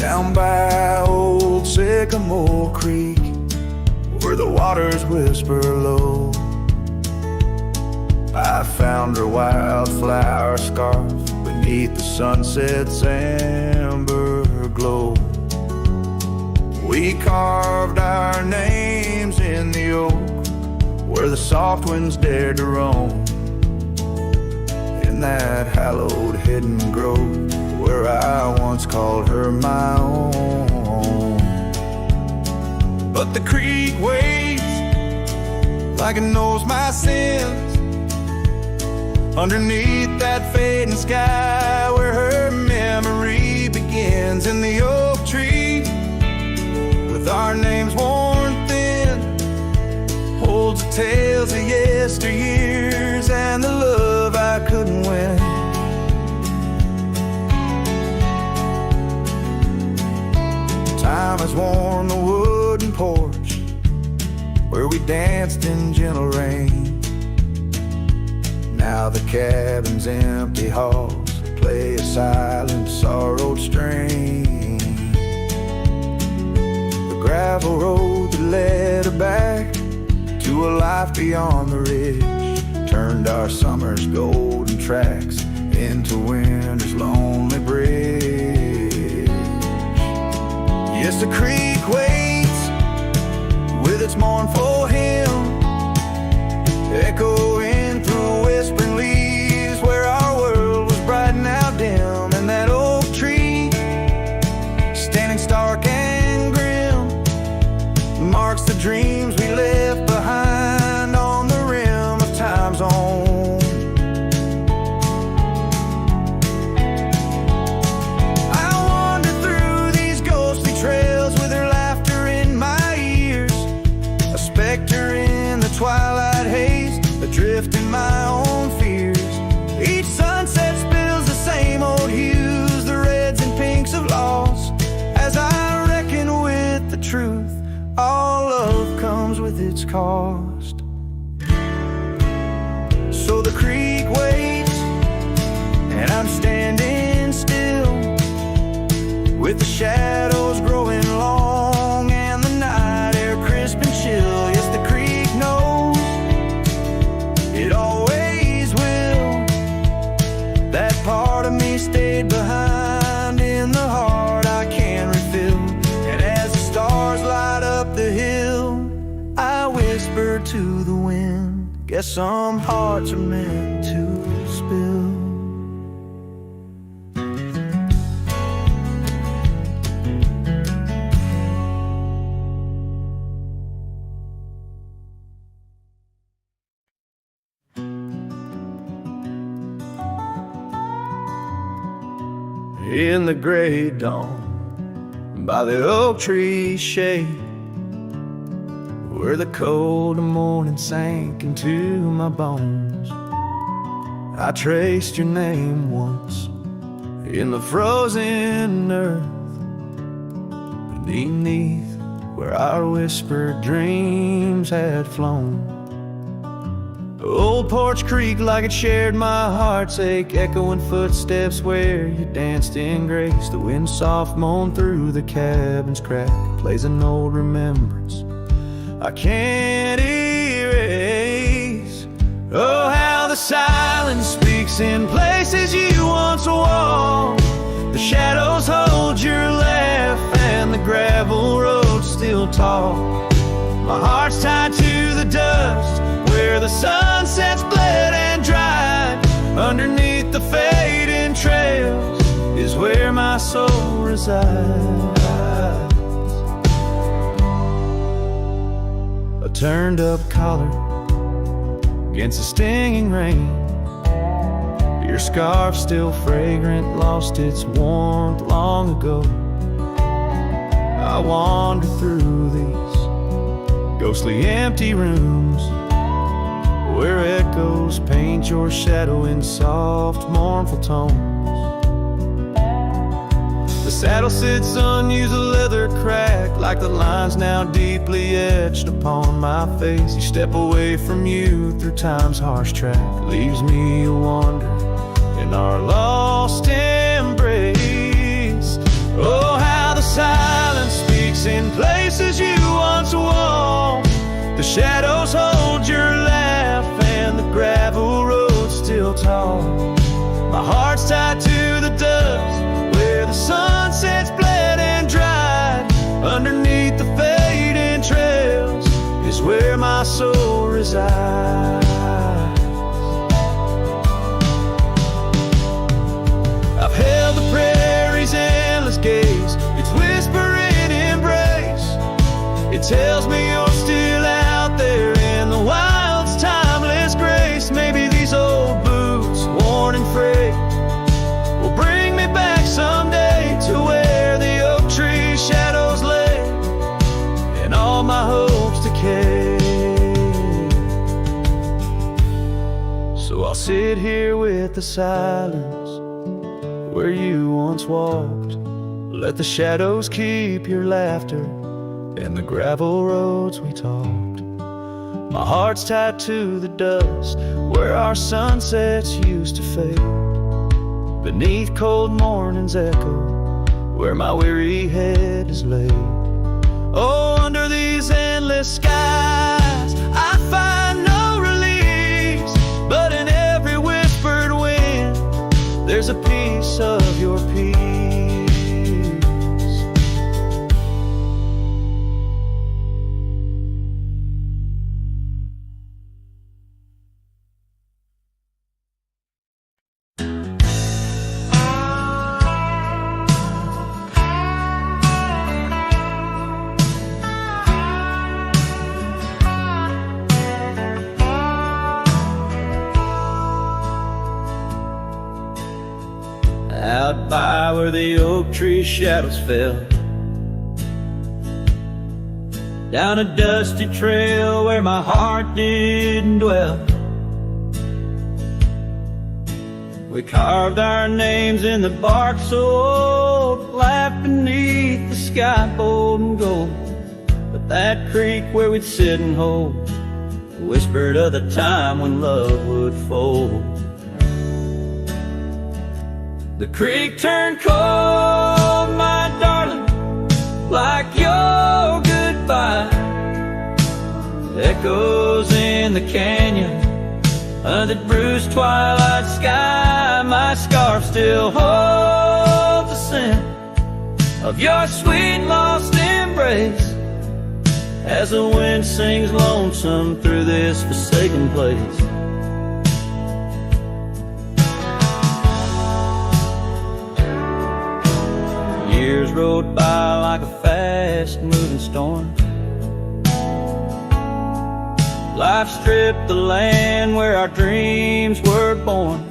down by old Sycamore Creek, where the waters whisper low. I found her wildflower scarf beneath the sunset's amber glow. We carved our names in the oak, where the soft winds dared to roam. In that hallowed hidden grove, where I once called her my own. But the creek waits like it knows my sins, underneath that fading sky, where her memory begins. In the oak tree, with our names worn thin, holds the tales of yesteryears and the love I couldn't win. Time has worn the wooden porch, where we danced in gentle rain. Now the cabin's empty halls play a silent, sorrowed strain. The gravel road that led her back to a life beyond the ridge turned our summer's golden tracks into winter's lonely bridge. Yes, the creek waits with its mournful hymn, echoing through whispering leaves, where our world was bright and now dim. And that oak tree, standing stark and grim, marks the dreams we left behind on the rim of time's own. I wander through these ghostly trails with her laughter in my ears, a specter in the twilight haze, adrift in my own fears. Each sunset spills the same old hues, the reds and pinks of loss, as I reckon with the truth. All love comes with its cost. So the creek waits, and I'm standing still, with the shadows growing long and the night air crisp and chill. Yes, the creek knows, it always will. That part of me stayed behind in the heart I can refill. And as the stars light up the hill, I whisper to the wind, guess some hearts are meant to spill. In the gray dawn, by the oak tree shade, where the cold morning sank into my bones, I traced your name once in the frozen earth, beneath where our whispered dreams had flown. Old Porch Creek, like it shared my heart's ache, echoing footsteps where you danced in grace. The wind soft moaned through the cabin's crack, plays an old remembrance I can't erase. Oh, how the silence speaks in places you once walked. The shadows hold your laugh and the gravel road still talk. My heart's tied to the dust where the sunsets bled and dried. Underneath the fading trails is where my soul resides. A turned up collar against the stinging rain, your scarf still fragrant, lost its warmth long ago. I wander through these ghostly empty rooms where echoes paint your shadow in soft, mournful tones. The saddle sits unused, the leather cracked, like the lines now deeply etched upon my face. You step away from you through time's harsh track, leaves me a wander in our lost embrace. Oh, how the eyes. I've held the prairie's endless gaze, its whispering embrace. It tells me you're still out there in the wild's timeless grace. Maybe these old boots, worn and frayed, will bring me back someday to where the oak tree shadows lay and all my hopes decay. So I'll sit here with the silence where you once walked. Let the shadows keep your laughter and the gravel roads we talked. My heart's tied to the dust where our sunsets used to fade, beneath cold morning's echo where my weary head is laid. Oh, under these endless skies I find no release, but in every whispered wind there's a piece of your peace. Out by where the oak tree shadows fell, down a dusty trail where my heart didn't dwell, we carved our names in the bark so old, laughed beneath the sky bold and gold. But that creek where we'd sit and hold whispered of the time when love would fold. The creek turned cold, my darling, like your goodbye. Echoes in the canyon of that bruised twilight sky. My scarf still holds the scent of your sweet lost embrace as the wind sings lonesome through this forsaken place. Years rode by like a fast-moving storm. Life stripped the land where our dreams were born.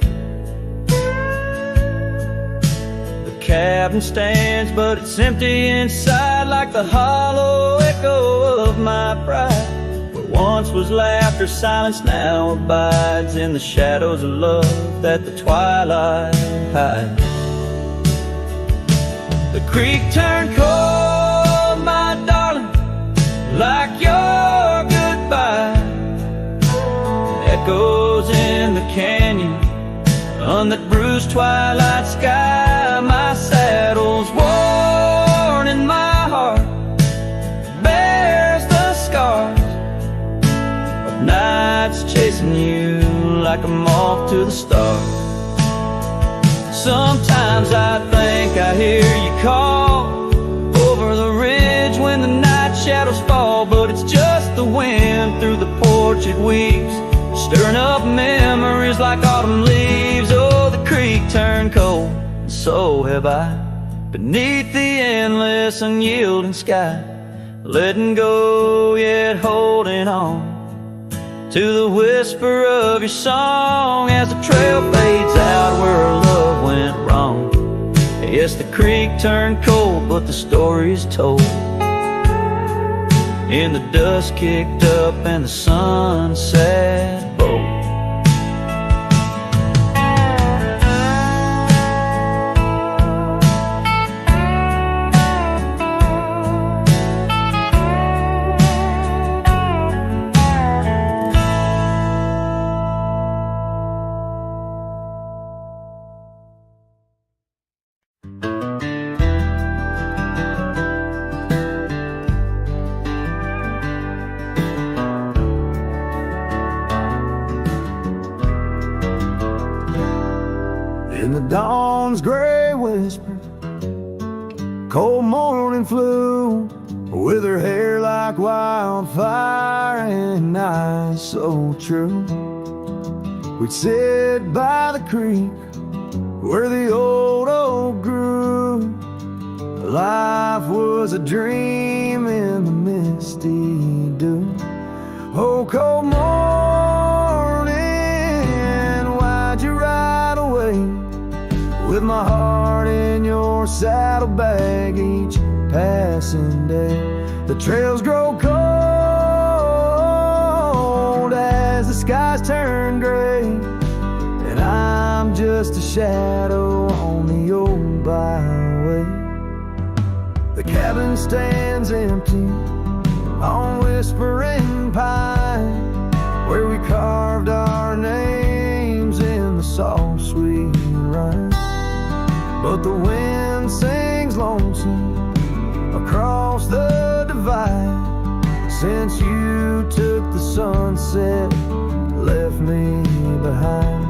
The cabin stands, but it's empty inside, like the hollow echo of my pride. Where once was laughter, silence now abides in the shadows of love that the twilight hides. The creek turned cold, my darling, like your goodbye. Echoes in the canyon on that bruised twilight sky. My saddle's worn and my heart bears the scars of nights chasing you like a moth to the stars. Sometimes I think I hear you call over the ridge when the night shadows fall, but it's just the wind through the porch it weaves, stirring up memories like autumn leaves. Oh, the creek turned cold, and so have I, beneath the endless unyielding sky, letting go yet holding on to the whisper of your song as the trail fades out where our love went wrong. Yes, the creek turned cold, but the story's told in the dust kicked up and the sunset bold. In the dawn's gray whisper, cold morning flew, with her hair like wildfire and eyes so true. We'd sit by the creek where the old oak grew. Life was a dream in the misty dew. Oh, cold morning, why'd you ride away with my heart in your saddlebag each passing day? The trails grow cold as the skies turn gray, and I'm just a shadow on the old byway. The cabin stands empty on Whispering Pine, where we carved our names in the soft sweet rime. But the wind sings lonesome across the divide since you took the sunset, left me behind.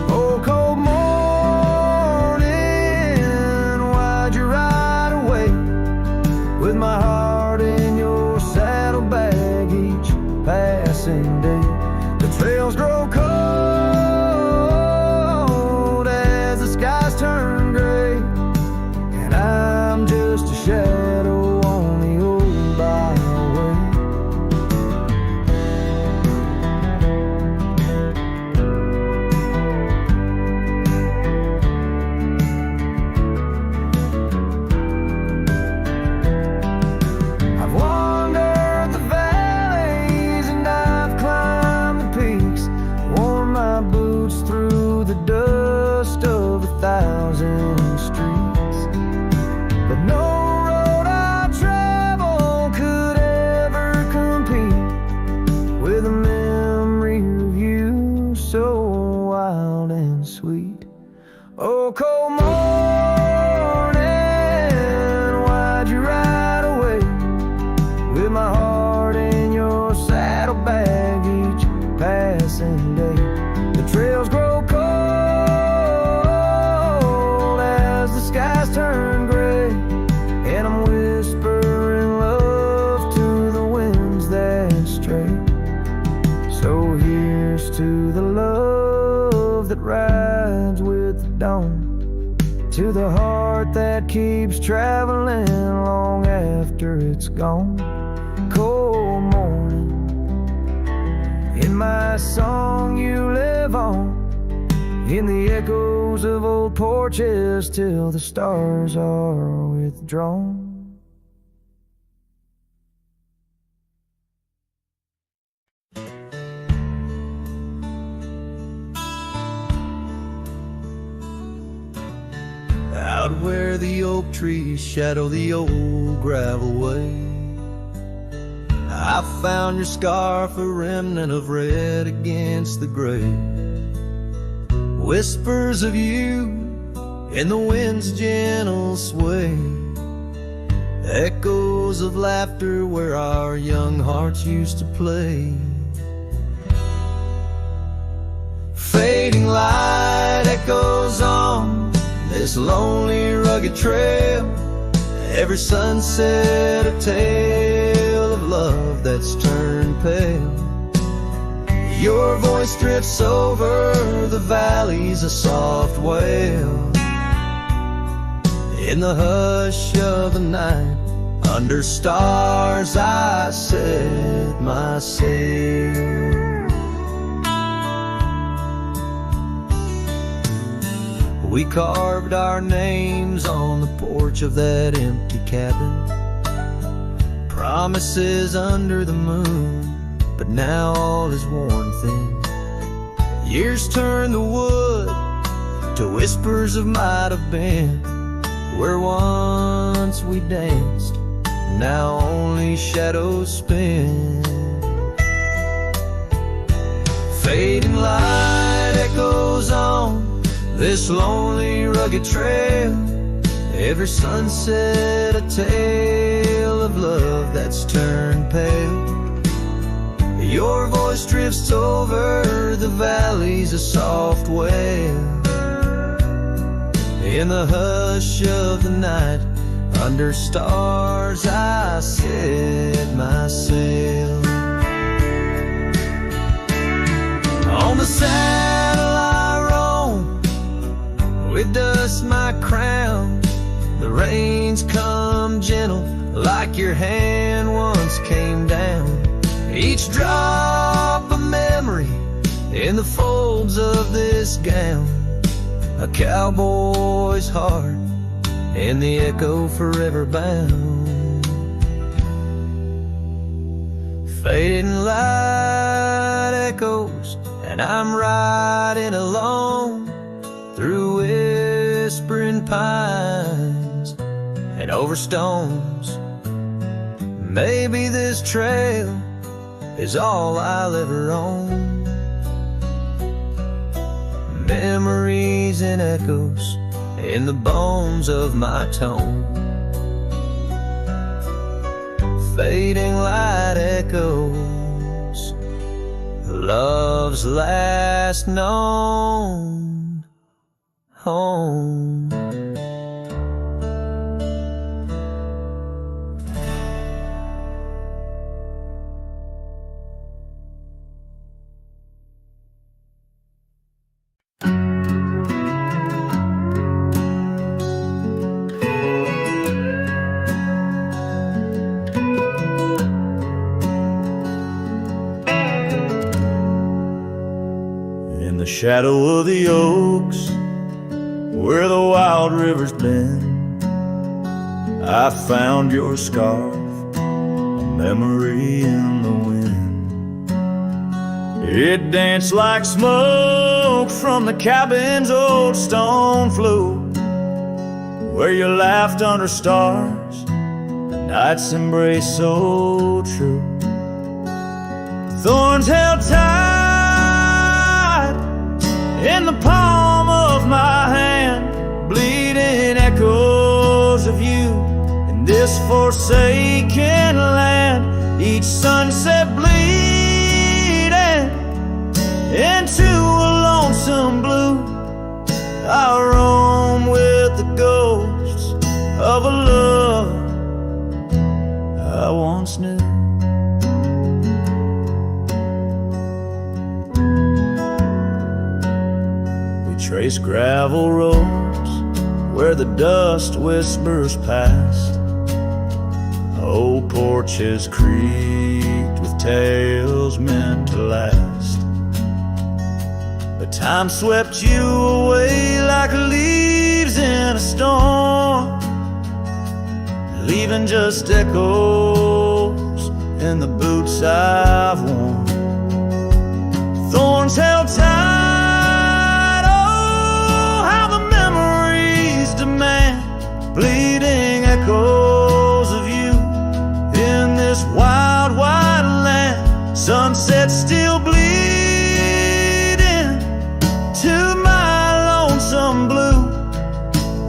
Oh, cold morning, why'd you ride away with my heart in your saddlebag each passing day? The trails grow cold as the skies turn gray, and I'm just a shadow on the old byway. I've wandered the valleys and I've climbed the peaks, worn my boots through the dust of 1,000 streets, but no road I travel could ever compete with a memory of you so wild and sweet. Oh, cold morning, why'd you ride away with my heart in your saddlebag each passing day? The trails grow cold as the skies turn gray, and I'm whispering love to the winds that stray. So here's to the love that rides with the dawn, to the heart that keeps traveling long after it's gone. Cold morning, in my song you live on, in the echoes of old porches till the stars are withdrawn. Out where the oak trees shadow the old gravel way, I found your scarf, a remnant of red against the gray. Whispers of you in the wind's gentle sway, echoes of laughter where our young hearts used to play. Fading light echoes on this lonely rugged trail, every sunset a tale of love that's turned pale. Your voice drifts over the valleys, a soft wail. In the hush of the night, under stars I set my sail. We carved our names on the porch of that empty cabin, promises under the moon, but now all is worn thin. Years turn the wood to whispers of might have been, where once we danced, now only shadows spin. Fading light echoes on this lonely rugged trail, every sunset a tale of love that's turned pale. Your voice drifts over the valleys, a soft wail. In the hush of the night, Under stars I set my sail. On the saddle I roam, with dust my crown. The reins come gentle, like your hand once came down. Each drop a memory in the folds of this gown. A cowboy's heart and the echo forever bound. Fading light echoes, and I'm riding alone through whispering pines and over stones. Maybe this trail is all I'll ever own. Memories and echoes in the bones of my tone. Fading light echoes, love's last known home. Shadow of the oaks, where the wild river's been, I found your scarf, a memory in the wind. It danced like smoke from the cabin's old stone floor, where you laughed under stars, the night's embrace so true. Thorns held tight in the palm of my hand, bleeding echoes of you in this forsaken land. Each sunset bleeding into a lonesome blue. I roam with the ghosts of a love I once knew. Trace gravel roads where the dust whispers past. Old porches creaked with tales meant to last. But time swept you away like leaves in a storm, leaving just echoes in the boots I've worn. Thorns held tight, bleeding echoes of you in this wild, wide land. Sunset still bleeding to my lonesome blue.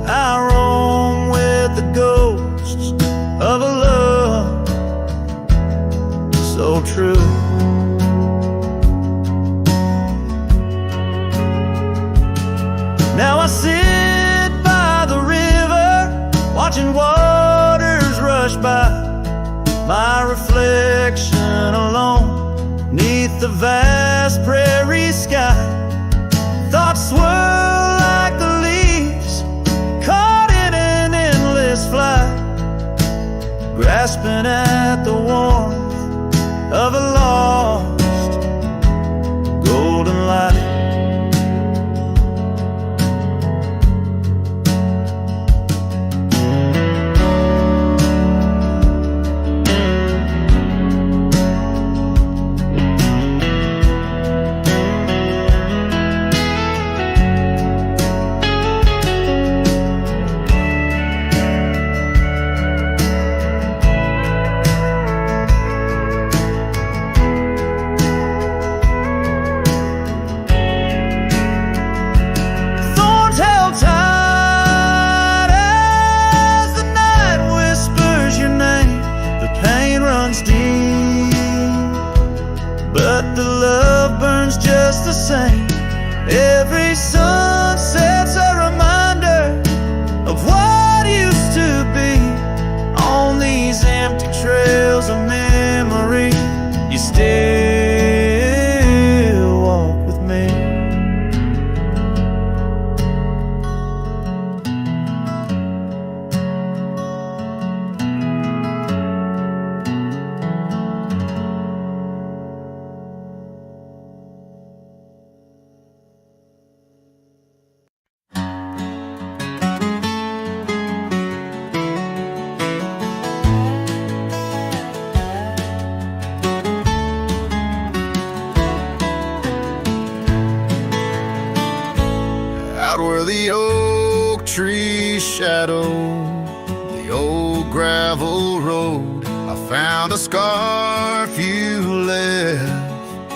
I roam with the ghosts of a love so true. Now I sit by the river, watching waters rush by, my reflection alone 'neath the vast prairie sky. Thoughts swirl like the leaves caught in an endless flight, grasping at the warmth of a lost golden light. the old gravel road. I found a scarf you left,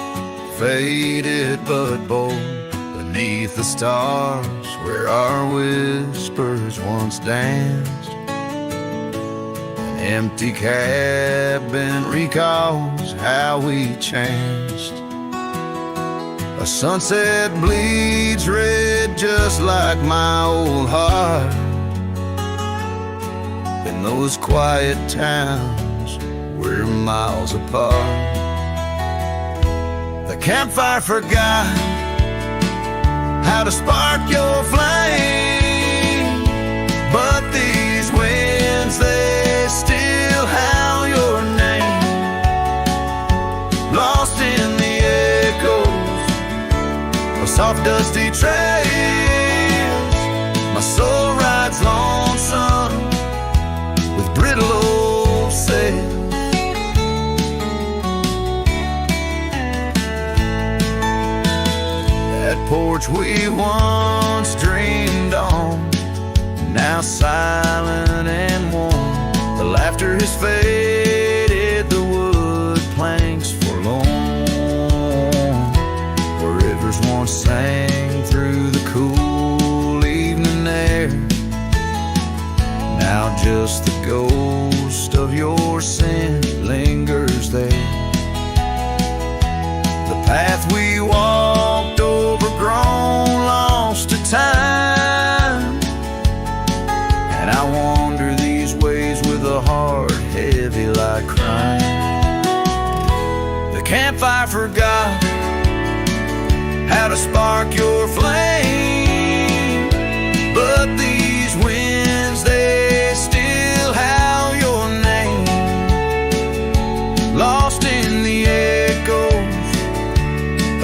faded but bold, beneath the stars where our whispers once danced. An empty cabin recalls how we changed. A sunset bleeds red just like my old heart. In those quiet towns we're miles apart. The campfire forgot how to spark your flame, but these winds, they still howl your name. Lost in the echoes of soft dusty trails, my soul rides lonesome with brittle old sails. That porch we once dreamed on, now silent and warm. The laughter has faded, the wood planks forlorn. Where rivers once sang through the cool evening air, now just the ghost of your sin lingers there. The path we walked, overgrown, lost to time, and I wander these ways with a heart heavy like crime. The campfire forgot how to spark your flame, but these winds, they still howl your name. Lost in the echoes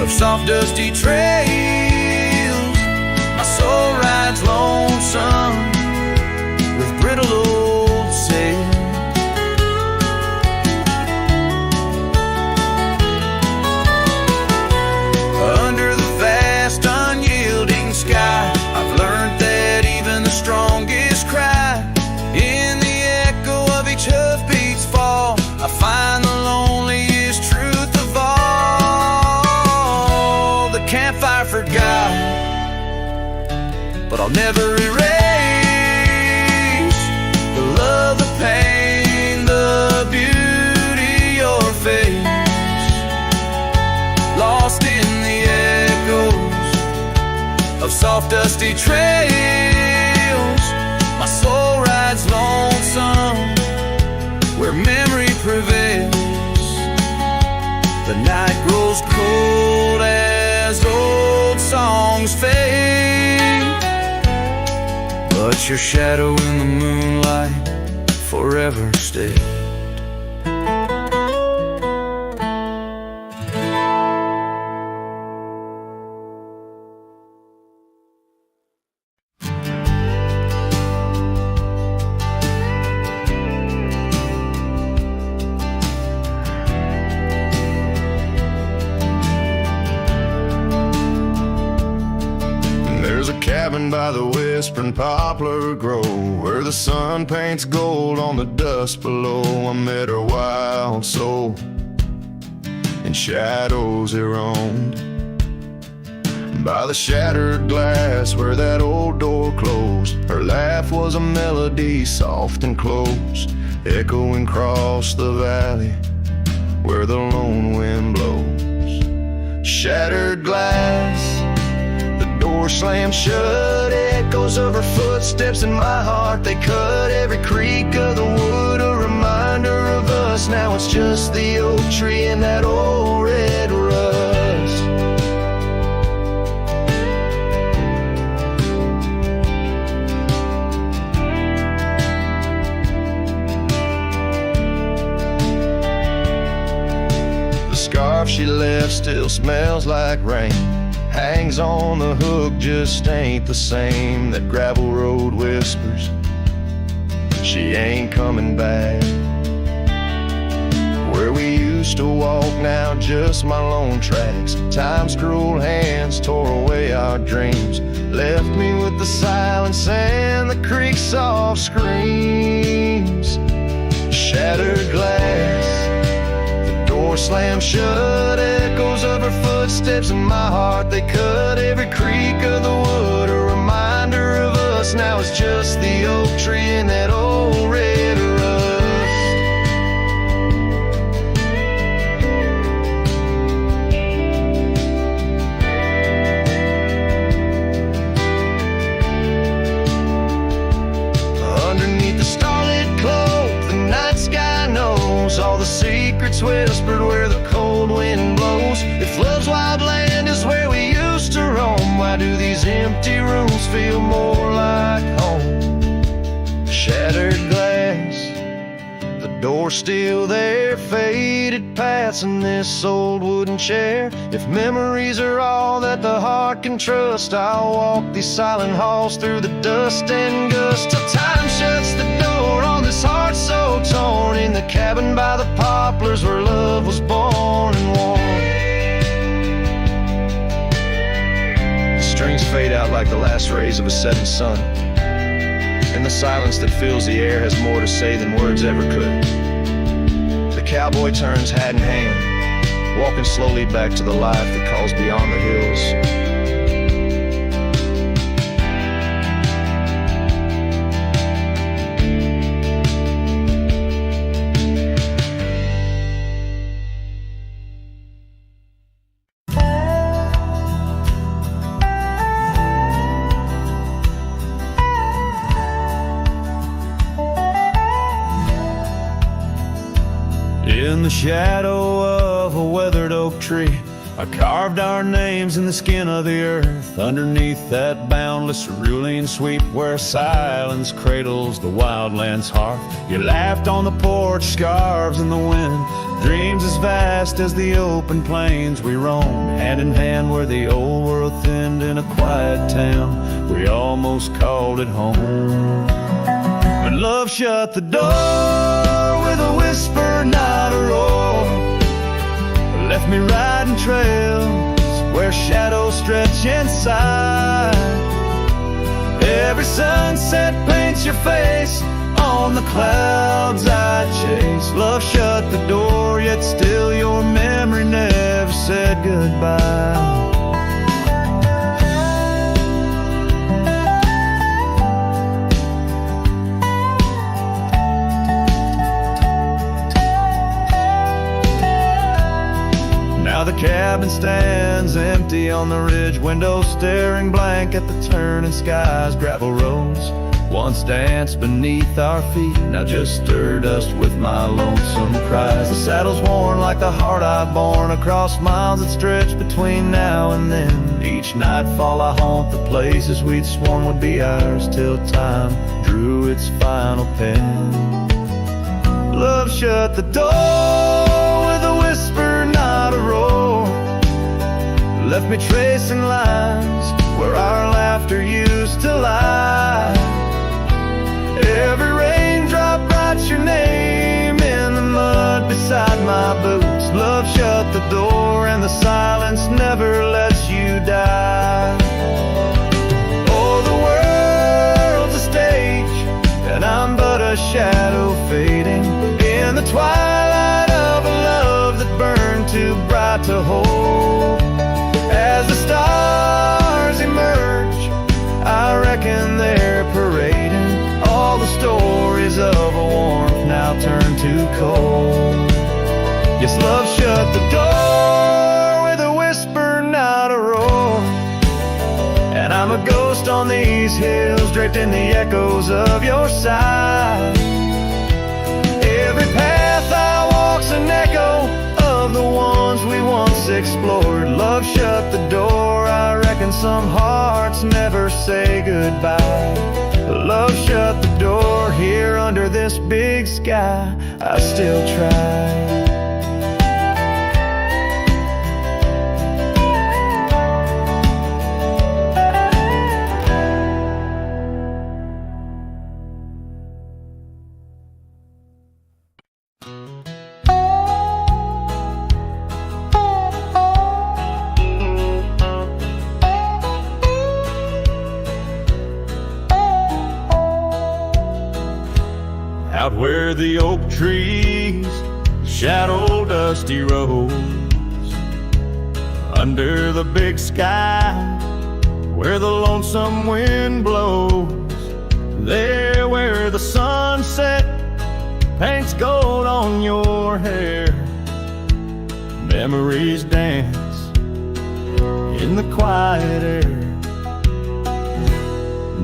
of soft dusty trails, my soul rides lonesome with brittle old sails. Under the vast unyielding sky, I've learned that even the strongest cry, in the echo of each hoofbeat's fall, I find the loneliest truth of all. The campfire forgot, but I'll never erase the love, the pain, the beauty, your face. Lost in the echoes of soft dusty trails, my soul rides lonesome where memory prevails. The night grows cold as old songs fade, but your shadow in the moonlight forever stays. By the whispering poplar grove, where the sun paints gold on the dust below. I met her wild soul, in shadows it roamed. By the shattered glass where that old door closed, her laugh was a melody soft and close, echoing across the valley where the lone wind blows. Shattered glass, door slammed shut, echoes of her footsteps in my heart. They cut every creak of the wood, a reminder of us. Now it's just the oak tree and that old red rust. The scarf she left still smells like rain, hangs on the hook, just ain't the same. That gravel road whispers she ain't coming back. Where we used to walk, now just my lone tracks. Time's cruel hands tore away our dreams, left me with the silence and the creek's soft screams. Shattered glass, the door slammed shut, echoes of her footsteps in my heart, they cut every creak of the wood. A reminder of us, now it's just the oak tree and that old red rust. Underneath the starlit cloak, the night sky knows all the secrets whispered where the cold wind blows. If love's wild land is where we used to roam, why do these empty rooms feel more like home? Shattered glass, the door still there, faded paths in this old wooden chair. If memories are all that the heart can trust, I'll walk these silent halls through the dust and gust till time shuts the door on this heart so torn. In the cabin by the poplars where love was born and worn. The strings fade out like the last rays of a setting sun, and the silence that fills the air has more to say than words ever could. The cowboy turns hat in hand, walking slowly back to the life that calls beyond the hills. In the shadow of a weathered oak tree, I carved our names in the skin of the earth. Underneath that boundless cerulean sweep where silence cradles the wildland's heart. You laughed on the porch, scarves in the wind, dreams as vast as the open plains we roamed. Hand in hand where the old world thinned in a quiet town, we almost called it home. But love shut the door with a whisper, not a roar. Left me riding trails where shadows stretch inside. Every sunset paints your face on the clouds I chase. Love shut the door, yet still your memory never said goodbye. Now the cabin stands empty on the ridge, windows staring blank at the turning skies. Gravel roads once danced beneath our feet, now just stir dust with my lonesome cries. The saddle's worn like the heart I've borne across miles that stretch between now and then. Each nightfall I haunt the places we'd sworn would be ours till time drew its final pen. Love shut the door with a whisper, not a roar. Left me tracing lines where our laughter used to lie. Every raindrop writes your name in the mud beside my boots. Love shut the door and the silence never lets you die. Oh, the world's a stage and I'm but a shadow fading in the twilight of a love that burned too bright to hold. As the stars emerge, I reckon they're parading all the stories of a warmth now turned to cold. Yes, love shut the door with a whisper, not a roar. And I'm a ghost on these hills, draped in the echoes of your sigh. Every path I walk's an echo of the ones we once explored. Love shut the door, I reckon some hearts never say goodbye. Love shut the door, here under this big sky I still try. out where the oak trees shadow dusty roads, under the big sky where the lonesome wind blows, there where the sunset paints gold on your hair. Memories dance in the quiet air.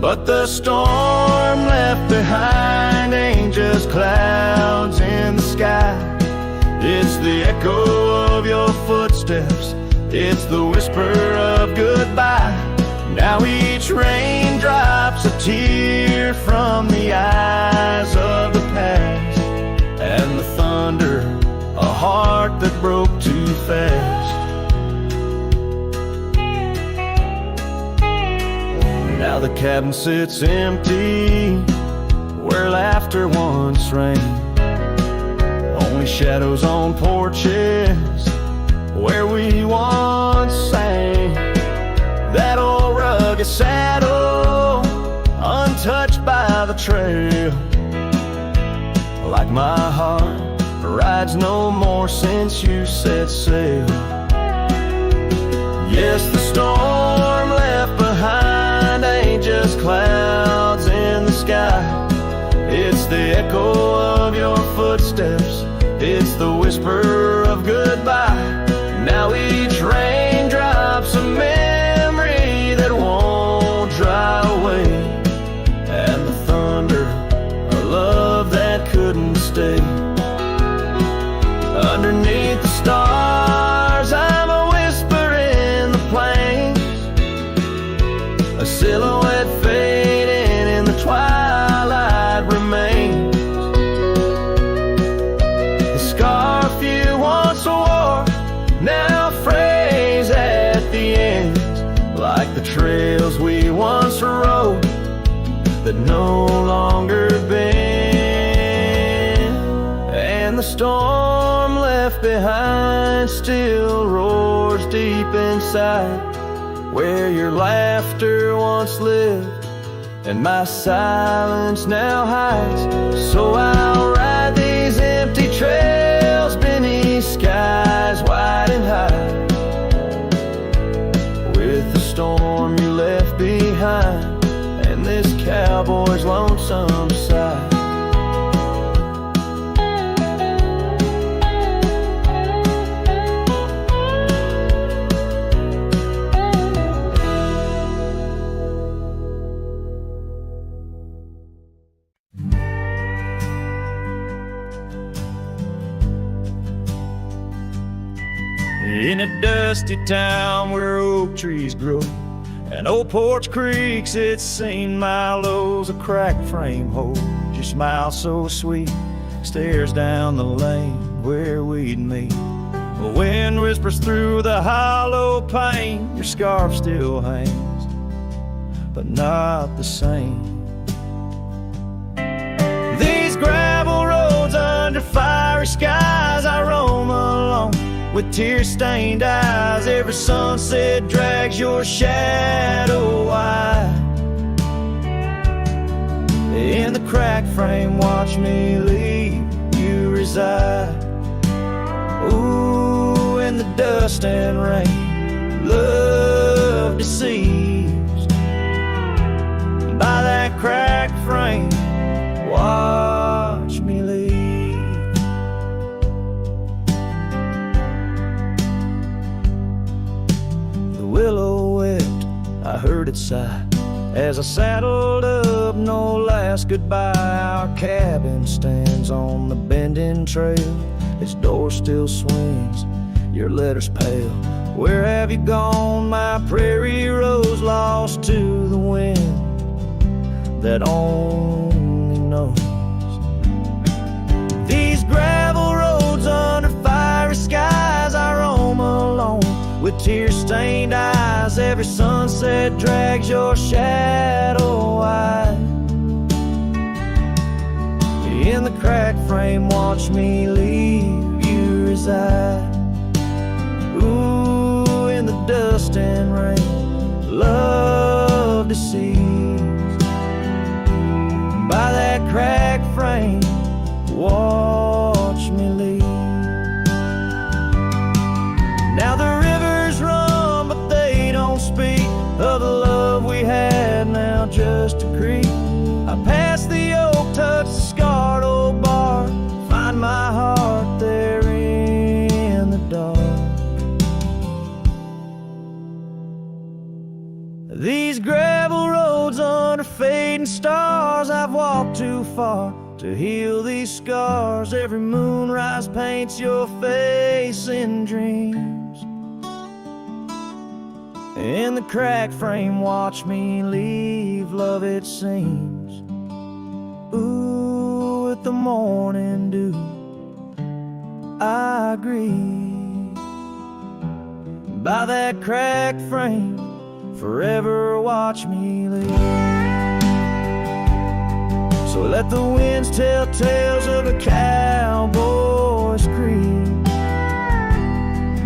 But the storm left behind ain't just clouds in the sky. It's the echo of your footsteps, it's the whisper of goodbye. Now each raindrop's a tear from the eyes of the past, and the thunder, a heart that broke too fast. Now the cabin sits empty where laughter once rang, only shadows on porches where we once sang. That old rugged saddle, untouched by the trail, like my heart, rides no more since you set sail. Yes, the storm left behind ain't just clouds in the sky. It's the echo of your footsteps, it's the whisper of goodbye. Now each raindrop's a memory that won't dry away, and the thunder, a love that couldn't stay. Underneath the stars, I'm a whisper in the plains, a silhouette fading in the twilight remains. The scarf you once wore now frays at the ends, like the trails we once rode that no longer bend. And the storm left behind still roars deep inside, where your laughter once lived and my silence now hides. So I'll ride these empty trails beneath skies wide and high, with the storm you left behind and this cowboy's lonesome sigh. In a dusty town where oak trees grow and old porch creaks, it's seen my lows, a cracked frame hold. Your smile so sweet stares down the lane where we'd meet. The wind whispers through the hollow pane. Your scarf still hangs, but not the same. These gravel roads under fiery skies, I roam alone with tear-stained eyes. Every sunset drags your shadow wide. In the cracked frame, watch me leave you reside. Ooh, in the dust and rain, love deceives. By that cracked frame, watch me leave. Willow wept, I heard it sigh as I saddled up, no last goodbye. Our cabin stands on the bending trail, its door still swings, your letters pale. Where have you gone, my prairie rose, lost to the wind that only knows? These gravel roads under fiery skies, I roam alone with tear-stained eyes. Every sunset drags your shadow wide. In the cracked frame, watch me leave you reside. Ooh, in the dust and rain, love deceives. By that cracked frame, watch me leave. Now the rivers run, but they don't speak of the love we had, now just a creek. I pass the oak, touch the scarred old bar, find my heart there in the dark. These gravel roads under fading stars, I've walked too far to heal these scars. Every moonrise paints your face in dreams. In the cracked frame, watch me leave, love it seems. Ooh, with the morning dew, I grieve. By that cracked frame, forever watch me leave. So let the winds tell tales of a cowboy's creed.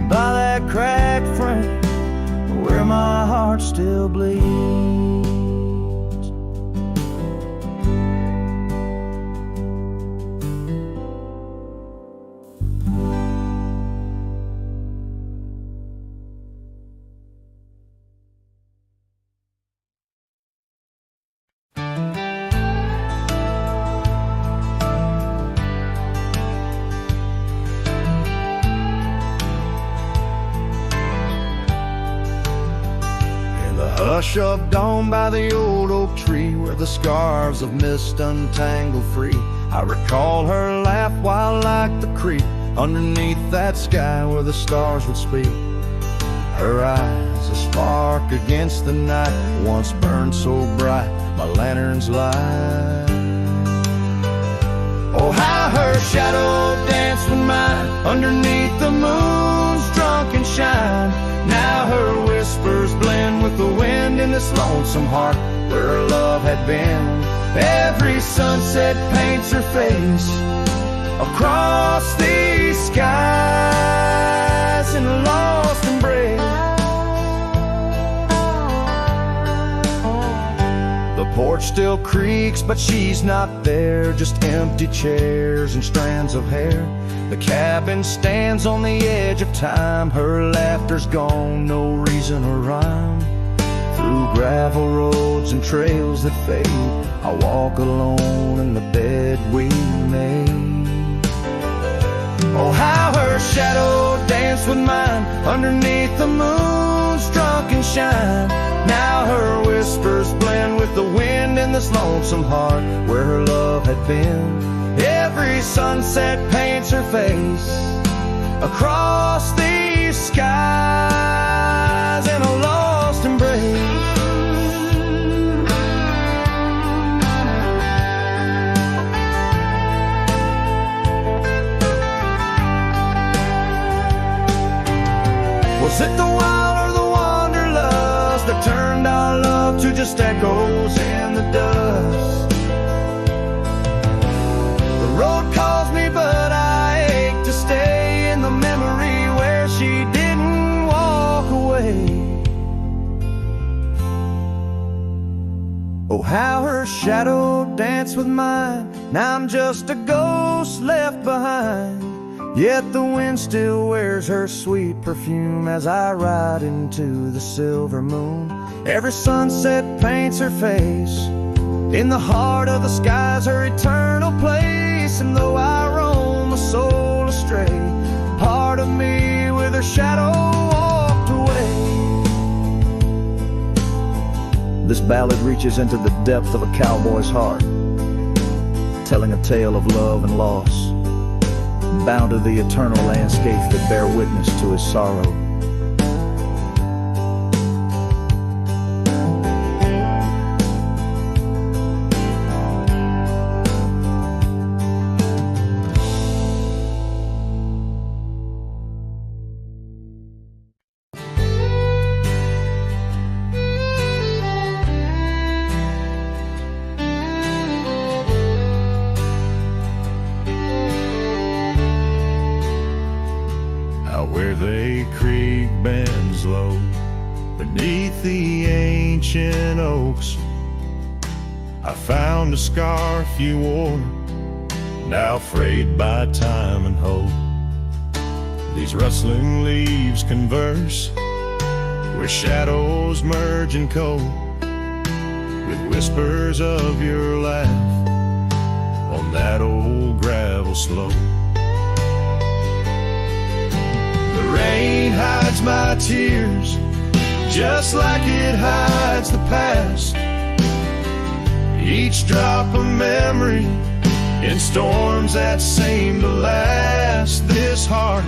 By that cracked frame, where my heart still bleeds. Hush of dawn by the old oak tree, where the scarves of mist untangle free, I recall her laugh while like the creek, underneath that sky where the stars would speak. Her eyes, a spark against the night, once burned so bright, my lantern's light. Oh, how her shadow danced with mine, underneath the moon's drunken shine. Now her whispers blend with the wind in this lonesome heart where her love had been. Every sunset paints her face across these skies in a lost embrace. The porch still creaks, but she's not there, just empty chairs and strands of hair. The cabin stands on the edge of time, her laughter's gone, no reason or rhyme. Through gravel roads and trails that fade, I walk alone in the bed we made. Oh, how her shadow danced with mine, underneath the moon's drunken shine. Now her whispers blend with the wind in this lonesome heart where her love had been. Every sunset paints her face across these skies in a lost embrace. Was it the wild or the wanderlust that turned our love to just echoes in the dust? The road calls me, but I ache to stay in the memory where she didn't walk away. Oh, how her shadow danced with mine, now I'm just a ghost left behind. Yet the wind still wears her sweet perfume as I ride into the silver moon. Every sunset paints her face, in the heart of the skies her eternal place. And though I roam a soul astray, part of me with her shadow walked away. This ballad reaches into the depth of a cowboy's heart, telling a tale of love and loss, bound to the eternal landscapes that bear witness to his sorrow. Where they creek bends low beneath the ancient oaks, I found a scarf you wore now frayed by time and hope. These rustling leaves converse, where shadows merge and cope, with whispers of your laugh on that old gravel slope. The rain hides my tears, just like it hides the past. Each drop a memory in storms that seem to last. This heart,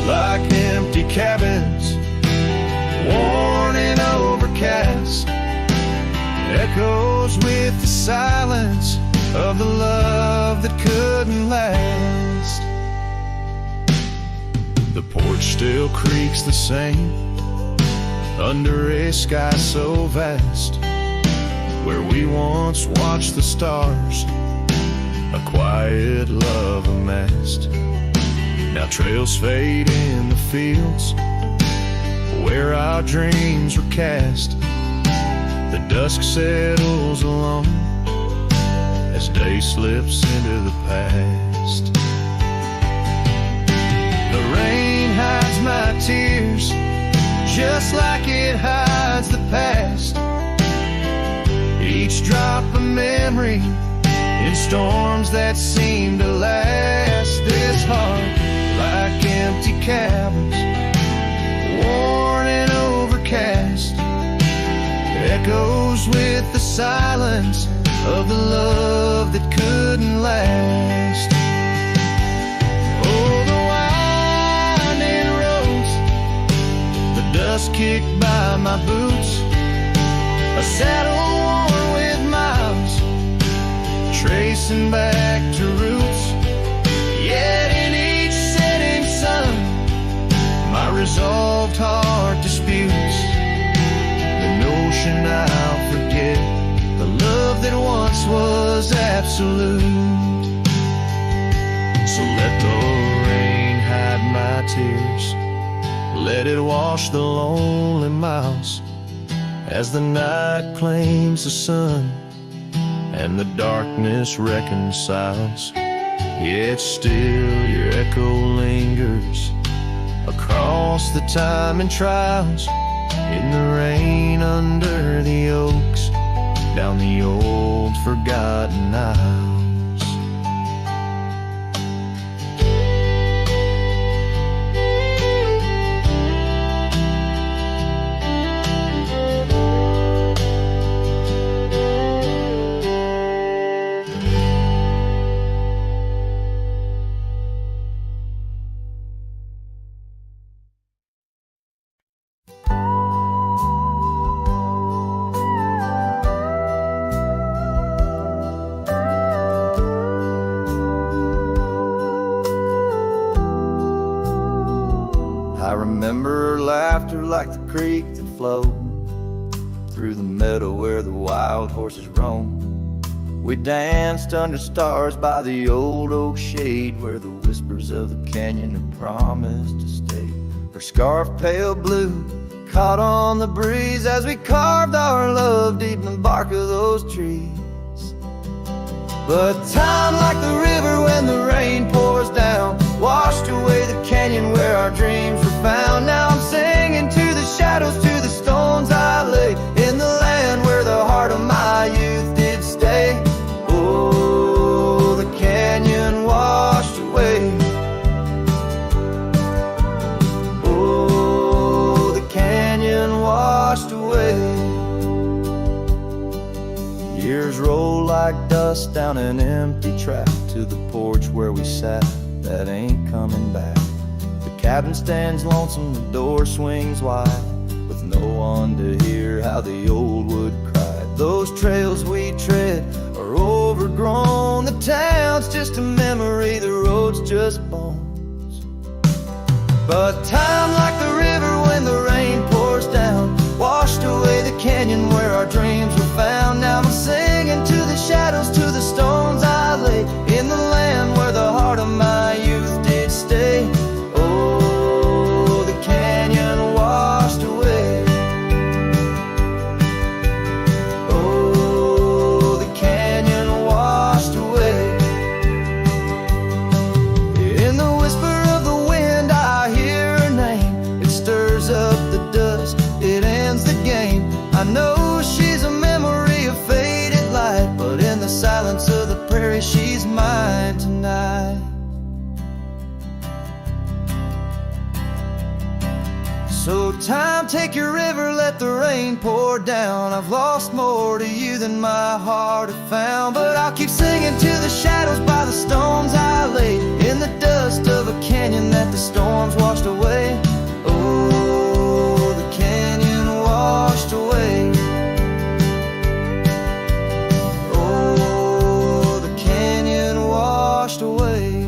like empty cabins, worn and overcast, echoes with the silence of the love that couldn't last. The porch still creaks the same under a sky so vast, where we once watched the stars, a quiet love amassed. Now trails fade in the fields where our dreams were cast. The dusk settles alone as day slips into the past. The rain hides my tears, just like it hides the past. Each drop a memory in storms that seem to last. This heart, like empty cabins, worn and overcast, echoes with the silence of the love that couldn't last. Oh, the winding roads, the dust kicked by my boots, a saddle worn with miles, tracing back to roots. Yet in each setting sun, my resolved heart disputes the notion I'll forget the love that once was absolute. So let the rain hide my tears, let it wash the lonely miles, as the night claims the sun and the darkness reconciles. Yet still your echo lingers across the time and trials, in the rain under the oaks, down the old forgotten aisles. I remember her laughter like the creek that flowed through the meadow where the wild horses roam. We danced under stars by the old oak shade, where the whispers of the canyon had promised to stay. Her scarf pale blue caught on the breeze as we carved our love deep in the bark of those trees. But time, like the river when the rain pours down, washed away the canyon where our dreams were found. Now I'm singing to the shadows, to the stones I lay, in the land where the heart of my youth did stay. Oh, the canyon washed away. Oh, the canyon washed away. Years roll like dust down an empty track to the porch where we sat, that ain't coming back. The cabin stands lonesome, the door swings wide, with no one to hear how the old wood cried. Those trails we tread are overgrown, the town's just a memory, the road's just bones. But time, like the river when the rain pours down, washed away the canyon where our dreams were found. Now I'm singing to the shadows, to the stones I lay, in the land where the heart of my youth did stay. Oh, the canyon washed away. Oh, the canyon washed away. take your river, let the rain pour down. I've lost more to you than my heart had found, but I'll keep singing to the shadows by the stones I laid in the dust of a canyon that the storms washed away. Oh, the canyon washed away. Oh, the canyon washed away.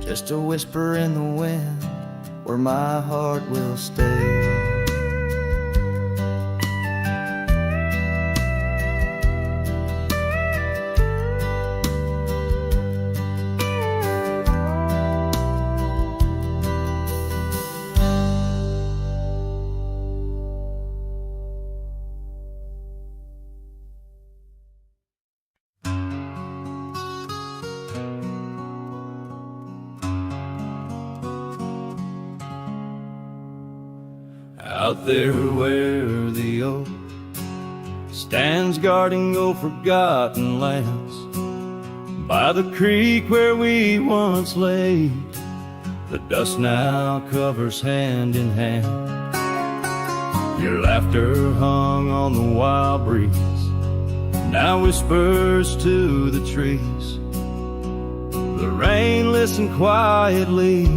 Just a whisper in the wind where my heart will stay. Out there where the oak stands guarding old forgotten lands, by the creek where we once lay, the dust now covers hand in hand. Your laughter hung on the wild breeze, now whispers to the trees. The rain listened quietly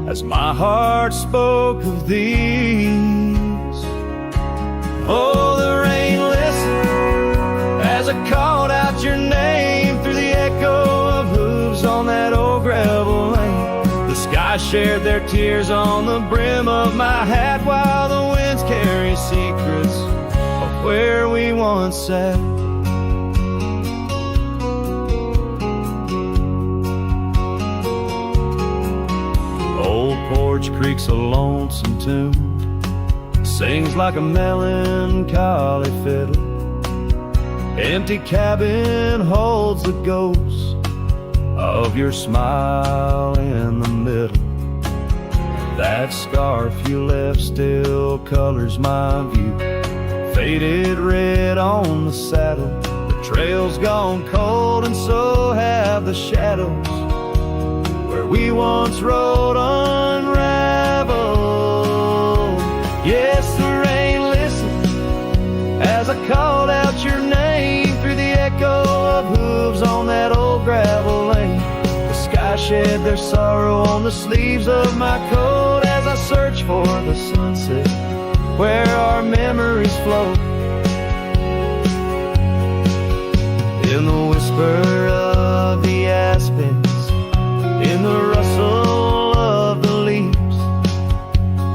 as my heart spoke of these. Oh, the rain listened as I called out your name through the echo of hooves on that old gravel lane. The sky shared their tears on the brim of my hat, while the winds carry secrets of where we once sat. Porch Creek's a lonesome tune, sings like a melancholy fiddle. Empty cabin holds the ghost of your smile in the middle. That scarf you left still colors my view, faded red on the saddle. The trail's gone cold and so have the shadows where we once rode unraveled. Yes, the rain listened as I called out your name through the echo of hooves on that old gravel lane. The sky shed their sorrow on the sleeves of my coat as I search for the sunset where our memories float. In the whisper of the aspens, in the rustle of the leaves,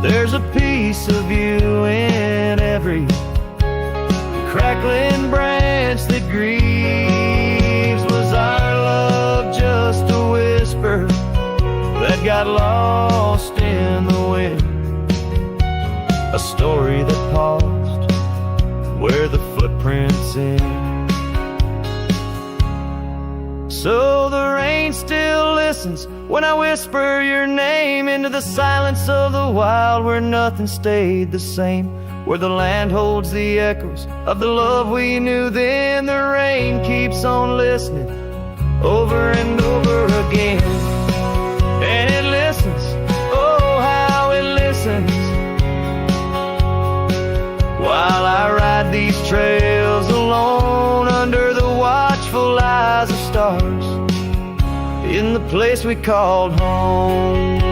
there's a piece of you in every crackling branch that grieves. Was our love just a whisper that got lost in the wind? A story that paused where the footprints end. So the rain still listens when I whisper your name into the silence of the wild, where nothing stayed the same, where the land holds the echoes of the love we knew then. The rain keeps on listening over and over again, and it listens, oh how it listens, while I ride these trails alone under the watchful eyes of stars in the place we called home.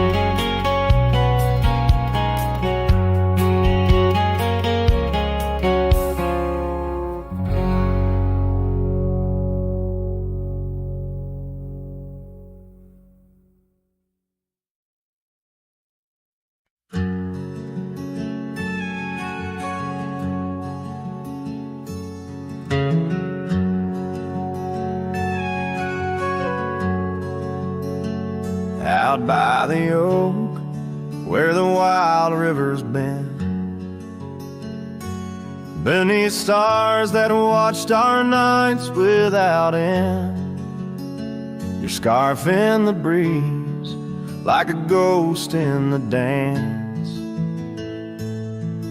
Out by the oak, where the wild river's been, beneath stars that watched our nights without end, your scarf in the breeze, like a ghost in the dance,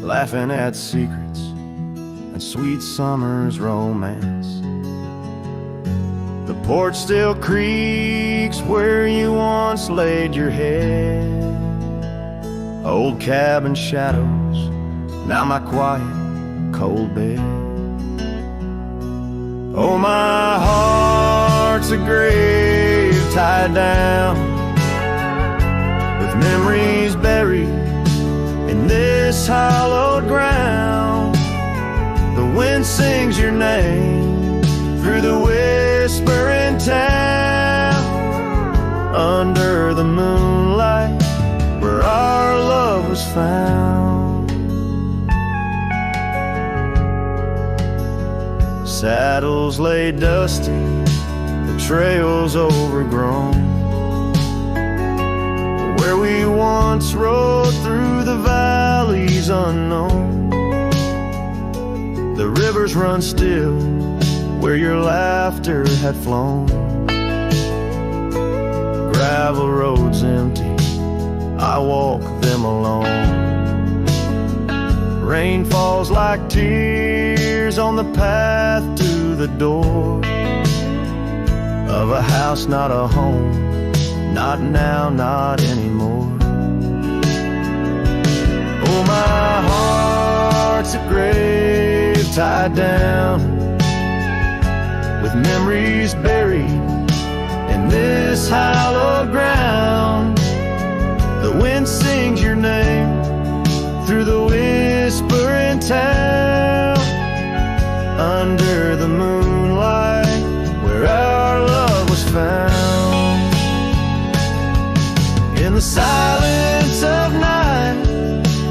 laughing at secrets and sweet summer's romance. The porch still creaks where you once laid your head, Old cabin shadows, now my quiet, cold bed. Oh, my heart's a grave tied down, with memories buried in this hallowed ground. The wind sings your name through the whispering town, under the moonlight where our love was found. Saddles lay dusty, the trails overgrown, where we once rode through the valleys unknown. The rivers run still where your laughter had flown. Gravel roads empty, I walk them alone. Rain falls like tears on the path to the door of a house, not a home, not now, not anymore. Oh, my heart's a grave tied down, with memories buried in this hallowed ground. The wind sings your name through the whispering town, under the moonlight where our love was found. In the silence of night,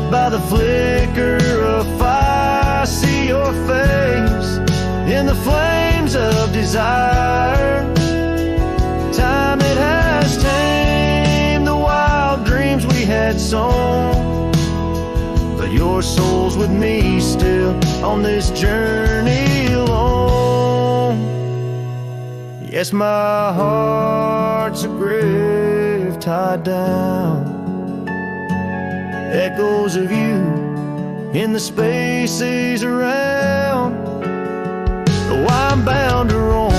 by the flicker of fire, I see your face in the flames of desire. Time it has tamed the wild dreams we had sown, but your soul's with me still on this journey alone. Yes, my heart's a grave tied down, echoes of you in the spaces around. Oh, I'm bound to roam,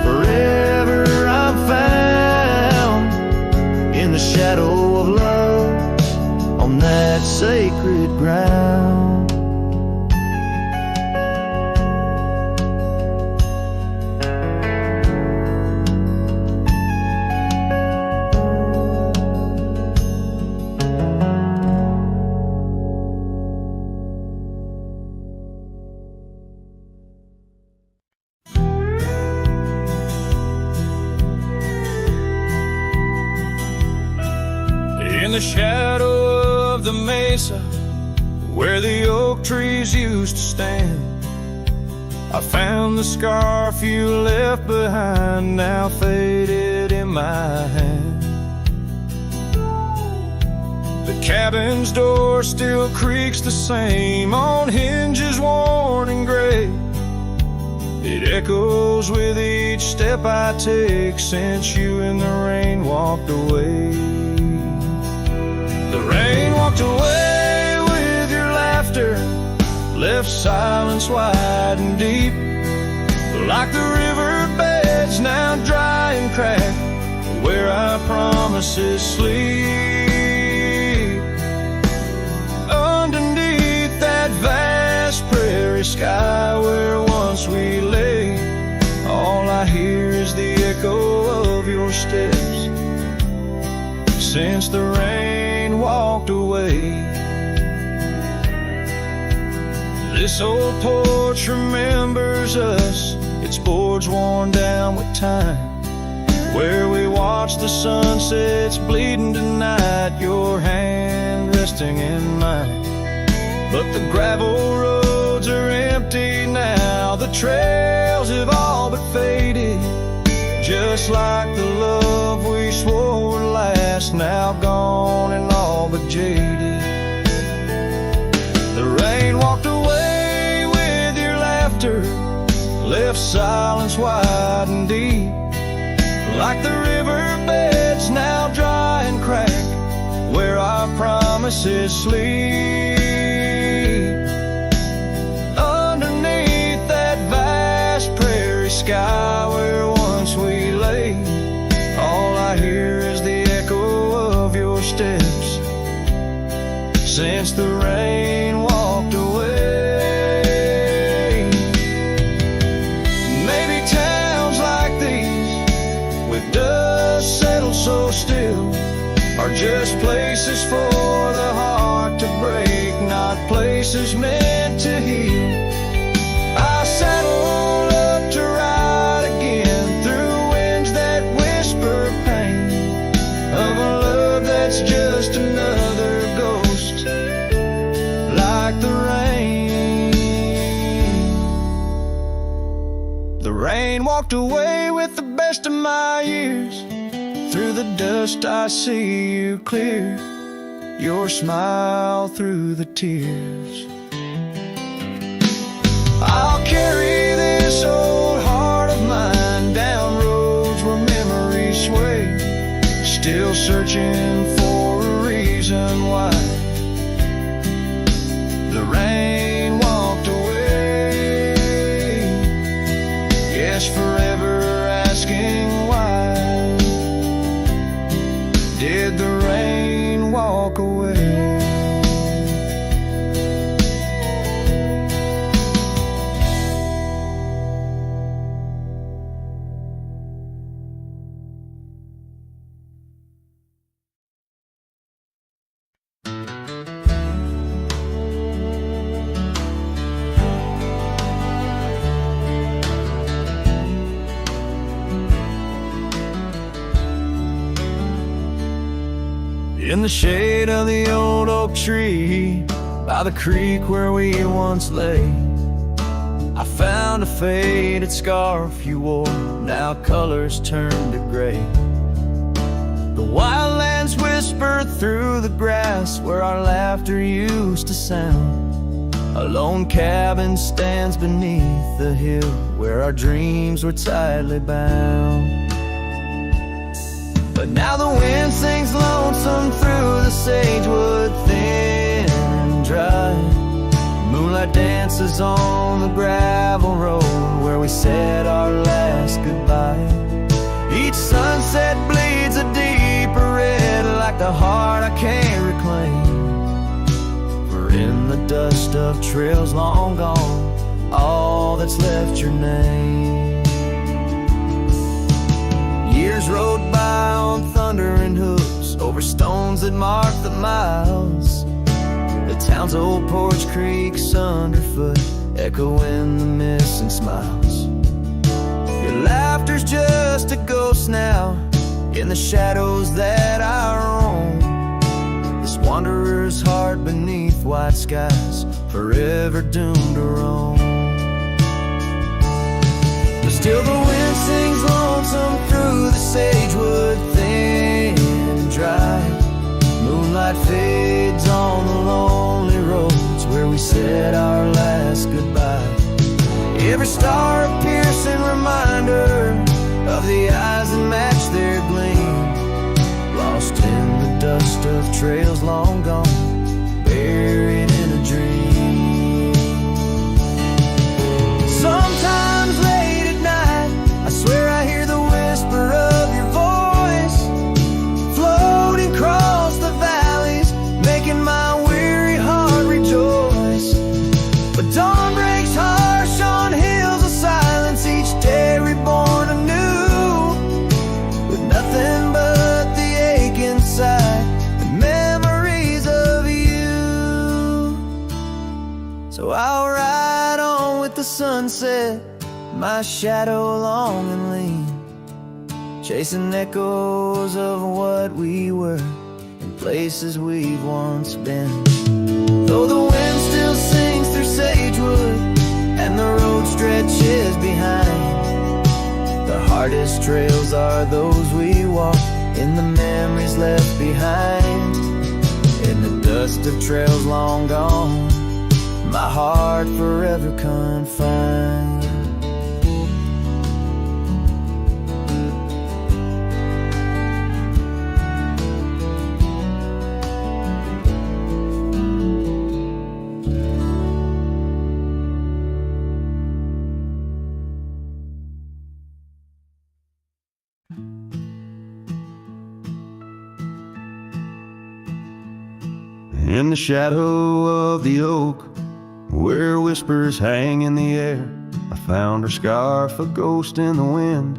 forever I'm found in the shadow of love on that sacred ground. In the shadow of the mesa where the oak trees used to stand, I found the scarf you left behind, now faded in my hand. The cabin's door still creaks the same on hinges worn and gray. It echoes with each step I take since you in the rain walked away. The rain walked away with your laughter, left silence wide and deep, like the riverbeds now dry and cracked, where our promises sleep. Underneath that vast prairie sky where once we lay, all I hear is the echo of your steps since the rain walked away. This old porch remembers us, its boards worn down with time, where we watch the sunsets bleeding tonight, your hand resting in mine. But the gravel roads are empty now, the trails have all but faded, just like the love we swore would last, now gone and all but jaded. The rain walked away with your laughter, left silence wide and deep, like the riverbeds now dry and cracked, where our promises sleep. Underneath that vast prairie sky where once we lay, all I hear is the echo of your steps since the rain walked away. Maybe towns like these, with dust settled so still, are just places for the heart to break, not places meant to heal. I saddle up to ride again through winds that whisper pain of a love that's just another ghost, like the rain. The rain walked away with the best of my years. Through the dust I see you clear, your smile through the tears. I'll carry this old heart of mine down roads where memories sway, still searching for a reason why the rain walked away. Yes, forever asking why did the rain walk away? In the shade of the old oak tree, by the creek where we once lay, I found a faded scarf you wore, now colors turned to gray. The wildlands whisper through the grass where our laughter used to sound. A lone cabin stands beneath the hill where our dreams were tightly bound. But now the wind sings lonesome through the sagewood, thin and dry. Moonlight dances on the gravel road where we said our last goodbye. Each sunset bleeds a deeper red, like the heart I can't reclaim. For in the dust of trails long gone, all that's left your name. Years rode by on thundering hooves, over stones that mark the miles. The town's old porch creaks underfoot, echoing the missing smiles. Your laughter's just a ghost now, in the shadows that I roam. This wanderer's heart beneath white skies, forever doomed to roam. But still the wind sings lonesome through the sagewood, thin and dry. Moonlight fades on the lonely roads where we said our last goodbye. Every star a piercing reminder of the eyes that match their gleam, lost in the dust of trails long gone, buried in a dream. Sometimes late at night, I swear I hear the whisper of your voice, floating across the valleys, making my weary heart rejoice. But dawn breaks harsh on hills of silence, each day reborn anew, with nothing but the ache inside, the memories of you. So I'll ride on with the sunset, my shadow long and lean, chasing echoes of what we were in places we've once been. Though the wind still sings through sagewood and the road stretches behind, the hardest trails are those we walk in the memories left behind. In the dust of trails long gone, my heart forever confined. In the shadow of the oak, where whispers hang in the air, I found her scarf, a ghost in the wind,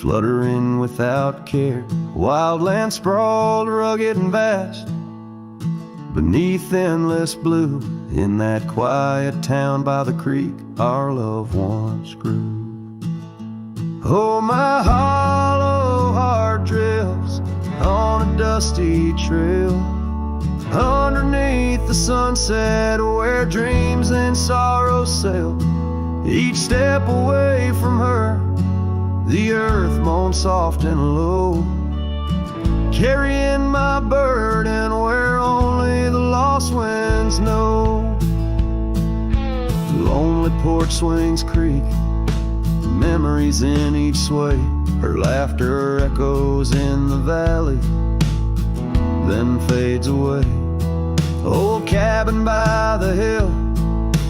fluttering without care. Wildland sprawled, rugged and vast, beneath endless blue. In that quiet town by the creek, our love once grew. Oh, my hollow heart drifts on a dusty trail, underneath the sunset where dreams and sorrows sail. Each step away from her, the earth moans soft and low, carrying my burden where only the lost winds know. Lonely porch swings creak, memories in each sway. Her laughter echoes in the valley, then fades away. Old cabin by the hill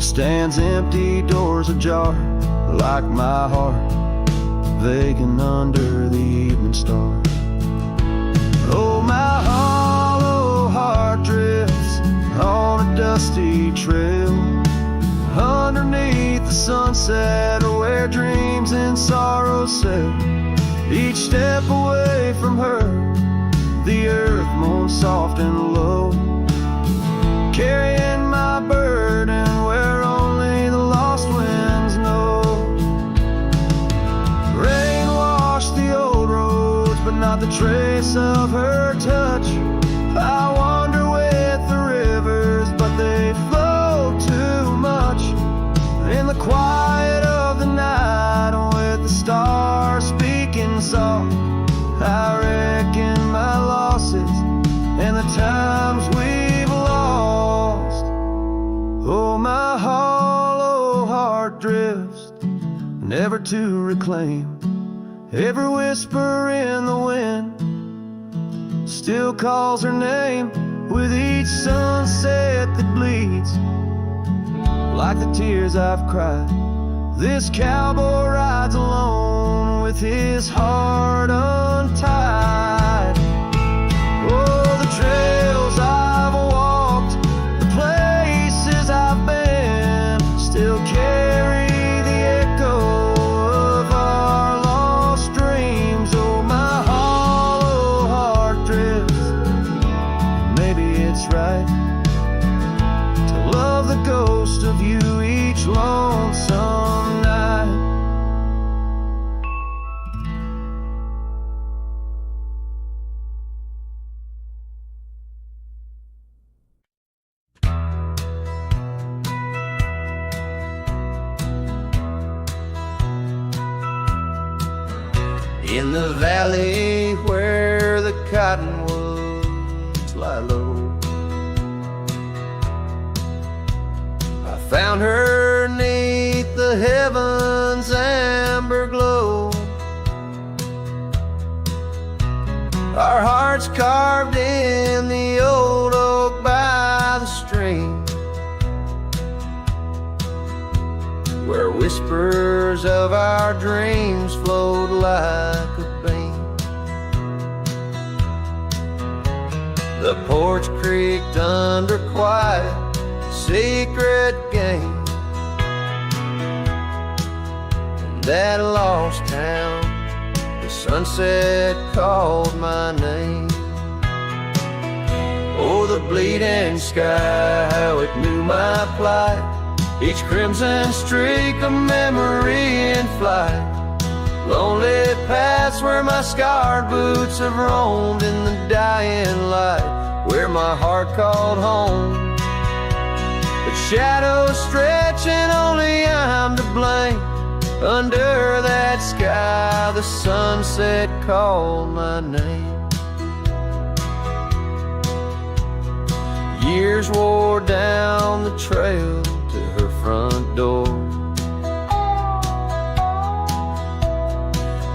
stands empty, doors ajar, like my heart vacant under the evening star. Oh, my hollow heart drifts on a dusty trail, underneath the sunset where dreams and sorrows sail. Each step away from her, the earth moans soft and low, carrying my burden where only the lost winds know. Rain washed the old roads, but not the trace of her touch. I wander with the rivers, but they flow too much. In the quiet of the night, with the stars speaking soft, I reckon my losses and the times we've lost. Oh, my hollow heart drifts, never to reclaim. Every whisper in the wind still calls her name. With each sunset that bleeds like the tears I've cried, this cowboy rides alone with his heart untied. Oh, the trails I've walked, the places I've been, still carry the echo of our lost dreams. Oh, my hollow heart drifts, maybe it's right to love the ghost of you each lonesome night. In the valley where the cottonwoods lie low, I found her neath the heavens' amber glow. Our hearts carved in the old oak by the stream, where whispers of our dreams flowed like a beam. The porch creaked under quiet, secret game. In that lost town, the sunset called my name. Oh, the bleeding sky, how it knew my plight, each crimson streak a memory in flight. Lonely paths where my scarred boots have roamed in the dying light, where my heart called home. But shadows stretch and only I'm to blame. Under that sky, the sunset called my name. Years wore down the trail to her front door.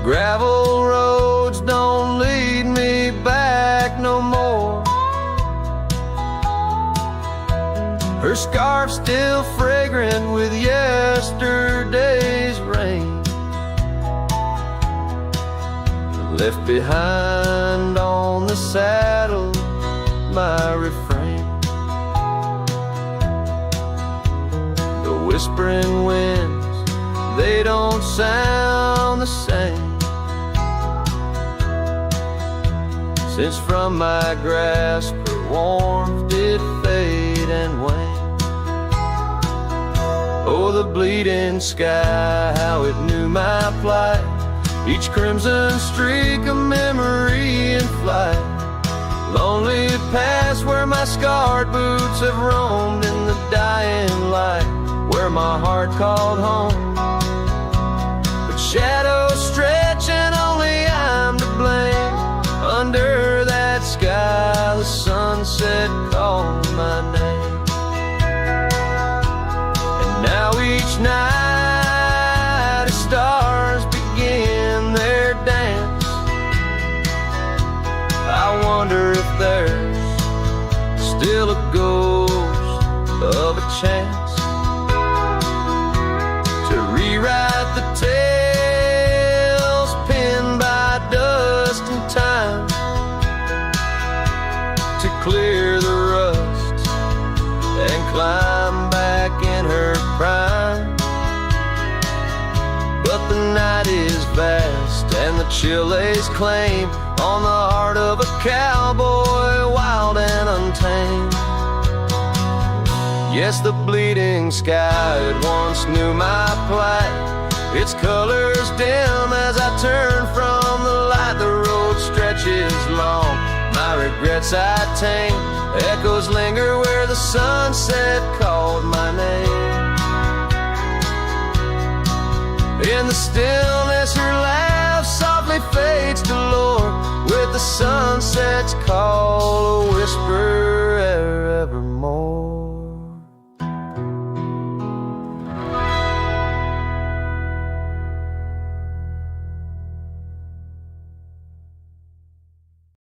Gravel roads don't lead me back no more. Her scarf still fragrant with yesterday's rain, left behind on the saddle my refrain. whispering winds, they don't sound the same. Since from my grasp her warmth did fade and wane. Oh, the bleeding sky, how it knew my plight, each crimson streak a memory in flight. Lonely past where my scarred boots have roamed in the dying light, where my heart called home. But shadows stretch and only I'm to blame. Under that sky the sunset called my name. And now each night as stars begin their dance, I wonder if there's still a ghost of a chance to rewrite the tales pinned by dust and time, to clear the rust and climb back in her prime. But the night is vast and the chill lays claim on the heart of a cowboy, wild and untamed. Yes, the bleeding sky, it once knew my plight, its colors dim as I turn from the light. The road stretches long, my regrets I tame, echoes linger where the sunset called my name. In the stillness